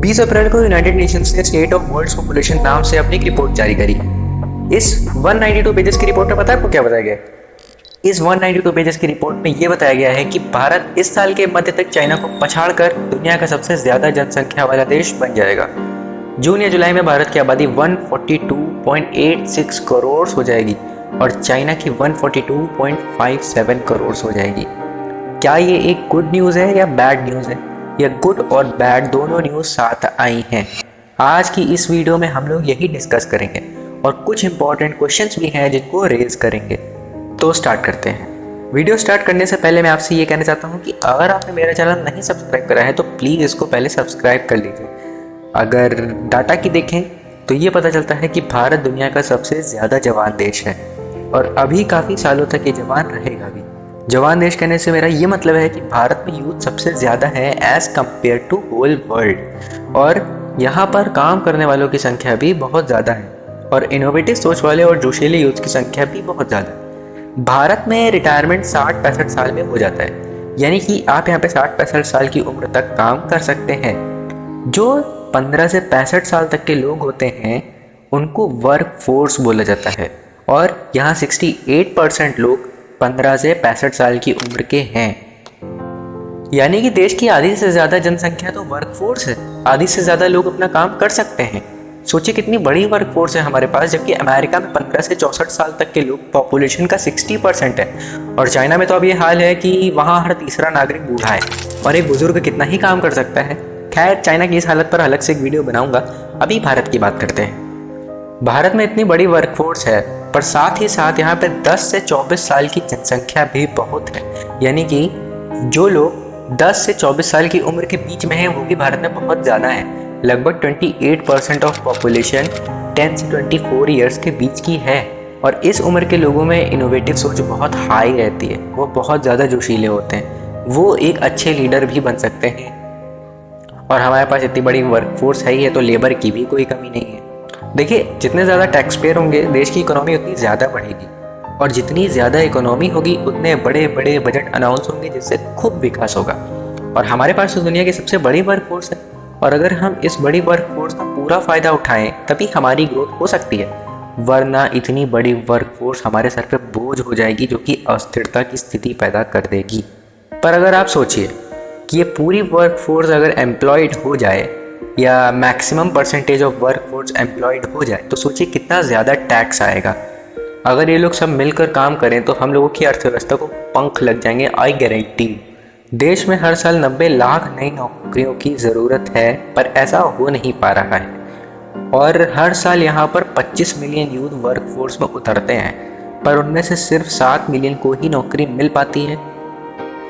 20 अप्रैल को United Nations ने state of world population नाम से अपनी एक रिपोर्ट जारी करी। इस 192 पेजेस की रिपोर्ट में पता है आपको क्या बताया गया है? इस 192 पेजेस की रिपोर्ट में ये बताया गया है कि भारत इस साल के मध्य तक चाइना को पछाड़कर दुनिया का सबसे ज्यादा जनसंख्या वाला देश बन जाएगा। जून या जुलाई में भारत की आबादी 142.86 करोड़ हो जाएगी और चाइना की 142.57 करोड़ हो जाएगी। क्या ये एक गुड न्यूज़ है या बैड न्यूज़ है? या गुड और बैड दोनों न्यूज़ साथ आई हैं। आज की इस वीडियो में हम लोग यही डिस्कस करेंगे और कुछ इंपॉर्टेंट क्वेश्चंस भी हैं जिनको रेज करेंगे। तो स्टार्ट करते हैं। वीडियो स्टार्ट करने से पहले मैं आपसे ये कहना चाहता हूँ कि अगर आपने मेरा चैनल नहीं सब्सक्राइब करा है तो प्लीज़ इसको पहले सब्सक्राइब कर लीजिए। अगर डाटा की देखें तो ये पता चलता है कि भारत दुनिया का सबसे ज़्यादा जवान देश है और अभी काफ़ी सालों तक ये जवान रहेगा भी। जवान देश कहने से मेरा ये मतलब है कि भारत में यूथ सबसे ज़्यादा है as compare to whole world और यहाँ पर काम करने वालों की संख्या भी बहुत ज़्यादा है और इनोवेटिव सोच वाले और जोशीले यूथ की संख्या भी बहुत ज़्यादा है। भारत में रिटायरमेंट 60-65 साल में हो जाता है, यानी कि आप यहाँ पे 60-65 साल की उम्र तक काम कर सकते हैं। जो 15 से 65 साल तक के लोग होते हैं उनको वर्क फोर्स बोला जाता है और यहाँ 68% लोग 15 से 65 साल की उम्र के हैं, यानी कि देश की आधी से ज़्यादा जनसंख्या तो वर्कफोर्स है। आधी से ज़्यादा लोग अपना काम कर सकते हैं। सोचिए कितनी बड़ी वर्कफोर्स है हमारे पास, जबकि अमेरिका में 15 से 64 साल तक के लोग पॉपुलेशन का 60% है और चाइना में तो अब ये हाल है कि वहाँ हर तीसरा नागरिक बूढ़ा है और एक बुजुर्ग कितना ही काम कर सकता है। खैर, चाइना की इस हालत पर अलग से एक वीडियो बनाऊंगा। अभी भारत की बात करते हैं। भारत में इतनी बड़ी वर्कफोर्स है पर साथ ही साथ यहाँ पे 10 से 24 साल की जनसंख्या भी बहुत है, यानी कि जो लोग 10 से 24 साल की उम्र के बीच में हैं वो भी भारत में बहुत ज़्यादा है। लगभग 28% ऑफ पॉपुलेशन 10 से 24 ईयर्स के बीच की है और इस उम्र के लोगों में इनोवेटिव सोच बहुत हाई रहती है। वो बहुत ज़्यादा जोशीले होते हैं, वो एक अच्छे लीडर भी बन सकते हैं और हमारे पास इतनी बड़ी वर्कफोर्स है ही है तो लेबर की भी कोई कमी नहीं है। देखिए, जितने ज़्यादा टैक्स पेयर होंगे देश की इकोनॉमी उतनी ज़्यादा बढ़ेगी और जितनी ज़्यादा इकोनॉमी होगी उतने बड़े बड़े बजट अनाउंस होंगे जिससे खूब विकास होगा। और हमारे पास तो दुनिया की सबसे बड़ी वर्कफोर्स है और अगर हम इस बड़ी वर्कफोर्स का पूरा फ़ायदा उठाएं तभी हमारी ग्रोथ हो सकती है, वरना इतनी बड़ी वर्कफोर्स हमारे सर पे बोझ हो जाएगी जो कि अस्थिरता की स्थिति पैदा कर देगी। पर अगर आप सोचिए कि ये पूरी वर्कफोर्स अगर एम्प्लॉयड हो जाए या maximum percentage of workforce employed हो जाए तो सोचिए कितना ज़्यादा टैक्स आएगा। अगर ये लोग सब मिलकर काम करें तो हम लोगों की अर्थव्यवस्था को पंख लग जाएंगे, आई गारंटी। देश में हर साल 90 लाख नई नौकरियों की ज़रूरत है पर ऐसा हो नहीं पा रहा है और हर साल यहाँ पर 25 मिलियन यूथ वर्कफोर्स में उतरते हैं पर उनमें से सिर्फ 7 मिलियन को ही नौकरी मिल पाती है।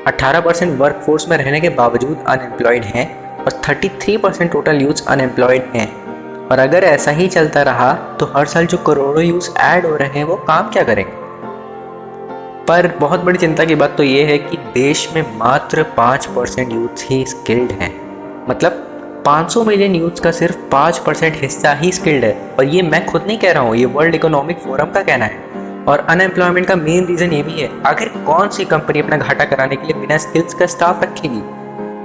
18% वर्कफोर्स में रहने के बावजूद अनएम्प्लॉयड हैं और 33% टोटल यूथ अनएम्प्लॉयड हैं और अगर ऐसा ही चलता रहा तो हर साल जो करोड़ों यूथ ऐड हो रहे हैं वो काम क्या करेंगे। पर बहुत बड़ी चिंता की बात तो ये है कि देश में मात्र 5% यूथ ही स्किल्ड हैं। मतलब 500 मिलियन यूथ का सिर्फ 5% हिस्सा ही स्किल्ड है और ये मैं खुद नहीं कह रहा हूँ, ये वर्ल्ड इकोनॉमिक फोरम का कहना है। और अनएम्प्लॉयमेंट का मेन रीज़न ये भी है, आखिर कौन सी कंपनी अपना घाटा कराने के लिए बिना स्किल्स का स्टाफ रखेगी।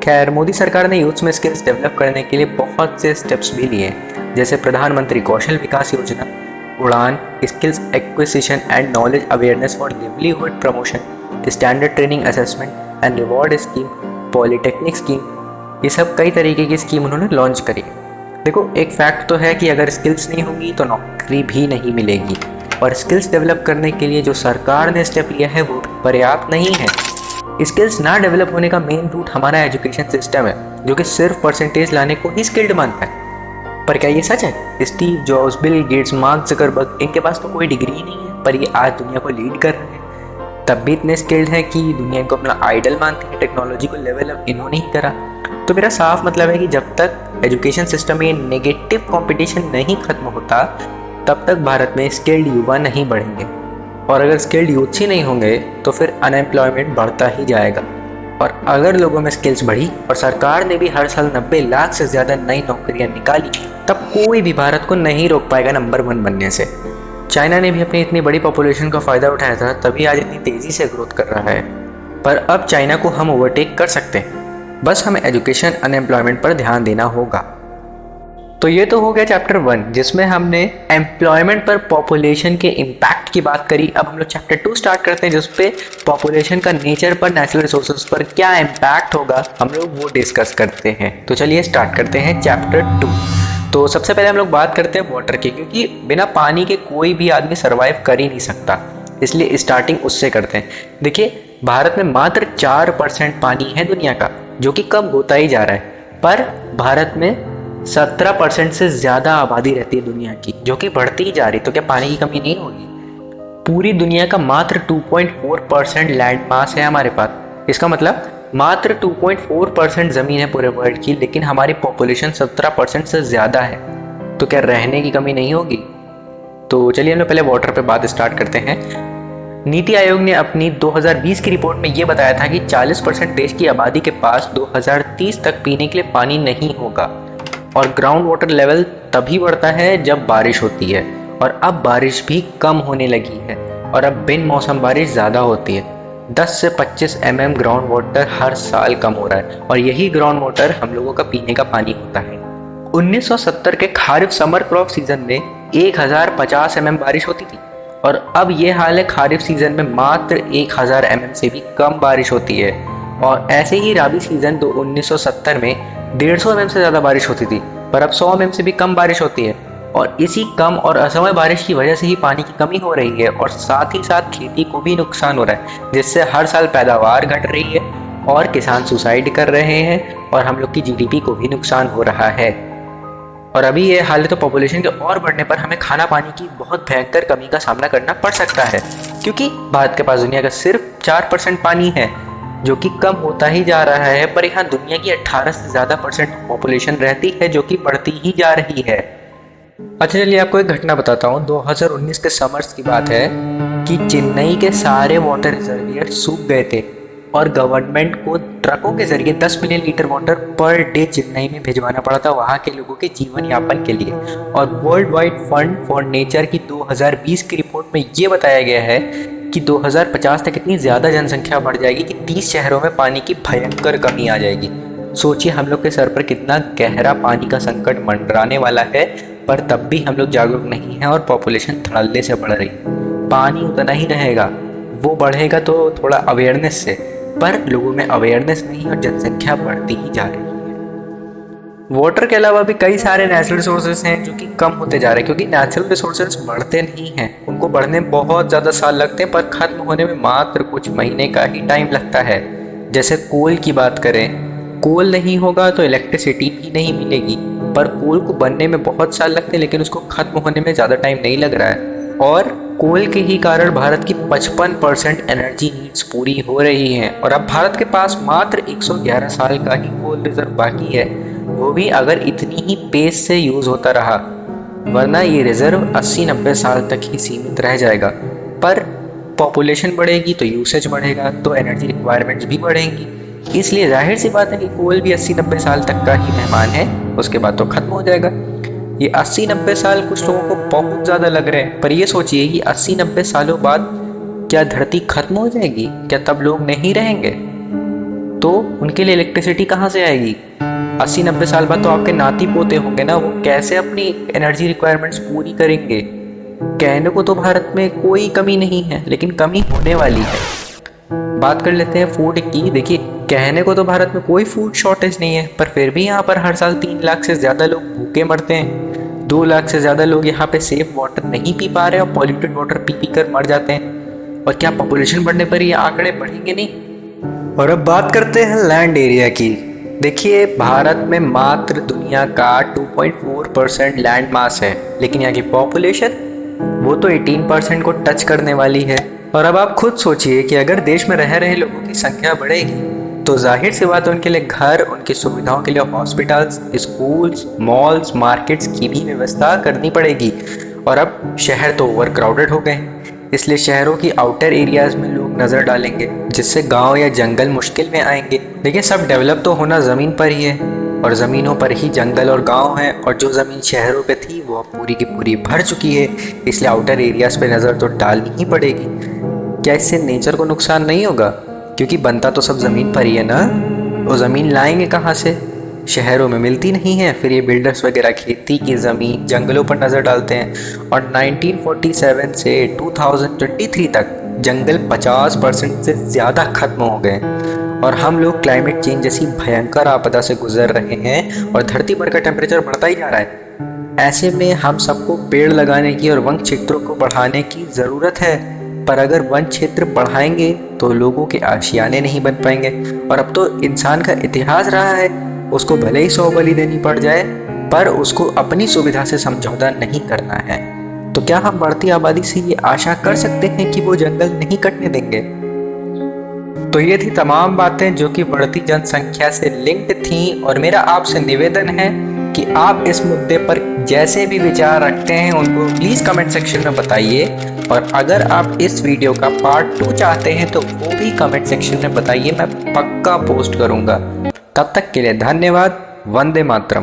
खैर, मोदी सरकार ने यूथ में स्किल्स डेवलप करने के लिए बहुत से स्टेप्स भी लिए हैं, जैसे प्रधानमंत्री कौशल विकास योजना, उड़ान, skills acquisition and knowledge awareness for livelihood promotion, standard training assessment and reward scheme, polytechnic scheme. ये सब कई तरीके की स्कीम उन्होंने लॉन्च करी। देखो, एक फैक्ट तो है कि अगर स्किल्स नहीं होंगी तो नौकरी भी नहीं मिलेगी और स्किल्स डेवलप करने के लिए जो सरकार ने स्टेप लिया है वो पर्याप्त नहीं है। स्किल्स ना डेवलप होने का मेन रूट हमारा एजुकेशन सिस्टम है जो कि सिर्फ परसेंटेज लाने को ही स्किल्ड मानता है। पर क्या ये सच है? Steve jobs, Bill Gates, mark Zuckerberg, इनके पास तो कोई डिग्री नहीं है पर ये आज दुनिया को लीड कर रहे हैं। तब भी इतने स्किल्ड हैं कि दुनिया को अपना आइडल मानती है। टेक्नोलॉजी को लेवल अप इन्होंने ही करा। तो मेरा साफ मतलब है कि जब तक एजुकेशन सिस्टम में नेगेटिव कॉम्पिटिशन नहीं खत्म होता तब तक भारत में स्किल्ड युवा नहीं बढ़ेंगे और अगर स्किल्ड यूथ ही नहीं होंगे तो फिर अनएम्प्लॉयमेंट बढ़ता ही जाएगा। और अगर लोगों में स्किल्स बढ़ी और सरकार ने भी हर साल 90 लाख से ज़्यादा नई नौकरियां निकाली तब कोई भी भारत को नहीं रोक पाएगा नंबर 1 बनने से। चाइना ने भी अपनी इतनी बड़ी पॉपुलेशन का फ़ायदा उठाया था तभी आज इतनी तेज़ी से ग्रोथ कर रहा है। पर अब चाइना को हम ओवरटेक कर सकते हैं, बस हमें एजुकेशन अनएम्प्लॉयमेंट पर ध्यान देना होगा। तो ये तो हो गया चैप्टर 1 जिसमें हमने एम्प्लॉयमेंट पर पॉपुलेशन के इम्पैक्ट की बात करी। अब हम लोग चैप्टर 2 स्टार्ट करते हैं जिसपे पॉपुलेशन का नेचर पर, नेचुरल रिसोर्सेज पर क्या इम्पैक्ट होगा हम लोग वो डिस्कस करते हैं। तो चलिए स्टार्ट करते हैं चैप्टर 2। तो सबसे पहले हम लोग बात करते हैं वाटर की, क्योंकि बिना पानी के कोई भी आदमी सर्वाइव कर ही नहीं सकता, इसलिए स्टार्टिंग उससे करते हैं। देखिए भारत में मात्र 4% पानी है दुनिया का, जो कि कम होता ही जा रहा है, पर भारत में 17% से ज़्यादा आबादी रहती है दुनिया की, जो कि बढ़ती ही जा रही। तो क्या पानी की कमी नहीं होगी? पूरी दुनिया का मात्र 2.4% लैंड मास है हमारे पास। इसका मतलब मात्र 2.4% ज़मीन है पूरे वर्ल्ड की, लेकिन हमारी पॉपुलेशन 17% से ज़्यादा है। तो क्या रहने की कमी नहीं होगी? तो चलिए हम लोग पहले वाटर पे बात स्टार्ट करते हैं। नीति आयोग ने अपनी 2020 की रिपोर्ट में ये बताया था कि 40% देश की आबादी के पास 2030 तक पीने के लिए पानी नहीं होगा। और ग्राउंड वाटर लेवल तभी बढ़ता है जब बारिश होती है, और अब बारिश भी कम होने लगी है, और अब बिन मौसम बारिश ज़्यादा होती है। 10 से 25 mm ग्राउंड वाटर हर साल कम हो रहा है, और यही ग्राउंड वाटर हम लोगों का पीने का पानी होता है। 1970 के खारिफ समर क्रॉप सीजन में 1050 mm बारिश होती थी, और अब ये हाल है खारिफ सीजन में मात्र 1000 mm से भी कम बारिश होती है। और ऐसे ही राबी सीजन 1970 में 150 mm से ज़्यादा बारिश होती थी, पर अब 100 mm से भी कम बारिश होती है। और इसी कम और असमय बारिश की वजह से ही पानी की कमी हो रही है, और साथ ही साथ खेती को भी नुकसान हो रहा है, जिससे हर साल पैदावार घट रही है और किसान सुसाइड कर रहे हैं, और हम लोग की जीडीपी को भी नुकसान हो रहा है। और अभी ये हाल है तो पॉपुलेशन के और बढ़ने पर हमें खाना पानी की बहुत भयंकर कमी का सामना करना पड़ सकता है, क्योंकि भारत के पास दुनिया का सिर्फ 4% पानी है, जो कि कम होता ही जा रहा है। पर यहाँ दुनिया की 18 से ज़्यादा % पॉपुलेशन रहती है, जो कि बढ़ती ही जा रही है। अच्छा चलिए आपको एक घटना बताता हूँ। 2019 के समर्स की बात है कि चेन्नई के सारे वाटर रिजर्वियर सूख गए थे, और गवर्नमेंट को ट्रकों के जरिए 10 million litre water per day Chennai में भिजवाना पड़ा था वहाँ के लोगों के जीवन यापन के लिए। और world wide fund for nature की 2020 की रिपोर्ट में ये बताया गया है कि 2050 तक इतनी ज़्यादा जनसंख्या बढ़ जाएगी कि 30 शहरों में पानी की भयंकर कमी आ जाएगी। सोचिए हम लोग के सर पर कितना गहरा पानी का संकट मंडराने वाला है, पर तब भी हम लोग जागरूक नहीं हैं और पॉपुलेशन धड़ल्ले से बढ़ रही। पानी उतना ही रहेगा, वो बढ़ेगा तो थोड़ा अवेयरनेस से, पर लोगों में अवेयरनेस नहीं और जनसंख्या बढ़ती ही जा रही है। वाटर के अलावा भी कई सारे नेचुरल रिसोर्सेज हैं जो कि कम होते जा रहे हैं, क्योंकि नेचुरल रिसोर्सेज बढ़ते नहीं हैं, उनको बढ़ने में बहुत ज़्यादा साल लगते हैं, पर खत्म होने में मात्र कुछ महीने का ही टाइम लगता है। जैसे कोल की बात करें, कोल नहीं होगा तो इलेक्ट्रिसिटी भी नहीं मिलेगी, पर कोल को बनने में बहुत साल लगते हैं, लेकिन उसको खत्म होने में ज़्यादा टाइम नहीं लग रहा है। और कोल के ही कारण भारत की 55% एनर्जी नीड्स पूरी हो रही हैं, और अब भारत के पास मात्र 111 साल का ही कोल रिजर्व बाकी है, वो भी अगर इतनी ही पेस से यूज़ होता रहा, वरना ये रिजर्व 80-90 साल तक ही सीमित रह जाएगा। पर पॉपुलेशन बढ़ेगी तो यूसेज बढ़ेगा, तो एनर्जी रिक्वायरमेंट्स भी बढ़ेंगी, इसलिए जाहिर सी बात है कि कोल भी 80-90 साल तक का ही मेहमान है, उसके बाद तो खत्म हो जाएगा। ये 80-90 साल कुछ लोगों को बहुत ज़्यादा लग रहे हैं, पर ये सोचिए कि 80-90 सालों बाद क्या धरती खत्म हो जाएगी? क्या तब लोग नहीं रहेंगे? तो उनके लिए इलेक्ट्रिसिटी कहाँ से आएगी? 80-90 साल बाद तो आपके नाती पोते होंगे ना, वो कैसे अपनी एनर्जी रिक्वायरमेंट्स पूरी करेंगे? कहने को तो भारत में कोई कमी नहीं है, लेकिन कमी होने वाली है। बात कर लेते हैं फूड की। देखिए कहने को तो भारत में कोई फूड शॉर्टेज नहीं है, पर फिर भी यहाँ पर हर साल 3 लाख से ज़्यादा लोग भूखे मरते हैं। 2 लाख से ज़्यादा लोग यहाँ पे सेफ वाटर नहीं पी पा रहे और पॉल्यूटेड वाटर पी पी कर मर जाते हैं। और क्या पॉपुलेशन बढ़ने पर ये आंकड़े बढ़ेंगे नहीं? और अब बात करते हैं लैंड एरिया की। देखिए भारत में मात्र दुनिया का 2.4% लैंड मास है, लेकिन यहाँ की पॉपुलेशन वो तो 18% को टच करने वाली है। और अब आप खुद सोचिए कि अगर देश में रह रहे लोगों की संख्या बढ़ेगी तो जाहिर सी बात है उनके लिए घर, उनकी सुविधाओं के लिए हॉस्पिटल्स, स्कूल्स, मॉल्स, मार्केट्स की भी व्यवस्था करनी पड़ेगी। और अब शहर तो ओवर क्राउडेड हो गए हैं, इसलिए शहरों की आउटर एरियाज में लोग नज़र डालेंगे, जिससे गांव या जंगल मुश्किल में आएंगे। देखिए सब डेवलप तो होना ज़मीन पर ही है, और ज़मीनों पर ही जंगल और गांव हैं, और जो ज़मीन शहरों पे थी वो पूरी की पूरी भर चुकी है, इसलिए आउटर एरियाज पे नज़र तो डालनी ही पड़ेगी। क्या इससे नेचर को नुकसान नहीं होगा? क्योंकि बनता तो सब ज़मीन पर ही है ना, वो ज़मीन लाएंगे कहाँ से? शहरों में मिलती नहीं है, फिर ये बिल्डर्स वगैरह खेती की ज़मीन जंगलों पर नज़र डालते हैं। और 1947 से 2023 तक जंगल 50% से ज़्यादा खत्म हो गए और हम लोग क्लाइमेट चेंज जैसी भयंकर आपदा से गुजर रहे हैं और धरती पर का टेम्परेचर बढ़ता ही जा रहा है। ऐसे में हम सबको पेड़ लगाने की और वन क्षेत्रों को बढ़ाने की ज़रूरत है, पर अगर वन क्षेत्र बढ़ाएंगे तो लोगों के आशियाने नहीं बन पाएंगे। और अब तो इंसान का इतिहास रहा है, उसको भले ही 100 बलि देनी पड़ जाए पर उसको अपनी सुविधा से समझौता नहीं करना है। तो क्या हम बढ़ती आबादी से ये आशा कर सकते हैं कि वो जंगल नहीं कटने देंगे? तो ये थी तमाम बातें जो कि बढ़ती जनसंख्या से लिंक्ड थी और मेरा आपसे निवेदन है कि आप इस मुद्दे पर जैसे भी विचार रखते हैं उनको प्लीज़ कमेंट सेक्शन में बताइए। और अगर आप इस वीडियो का पार्ट 2 चाहते हैं तो वो भी कमेंट सेक्शन में बताइए, मैं पक्का पोस्ट करूँगा। तब तक के लिए धन्यवाद। वंदे मातरम।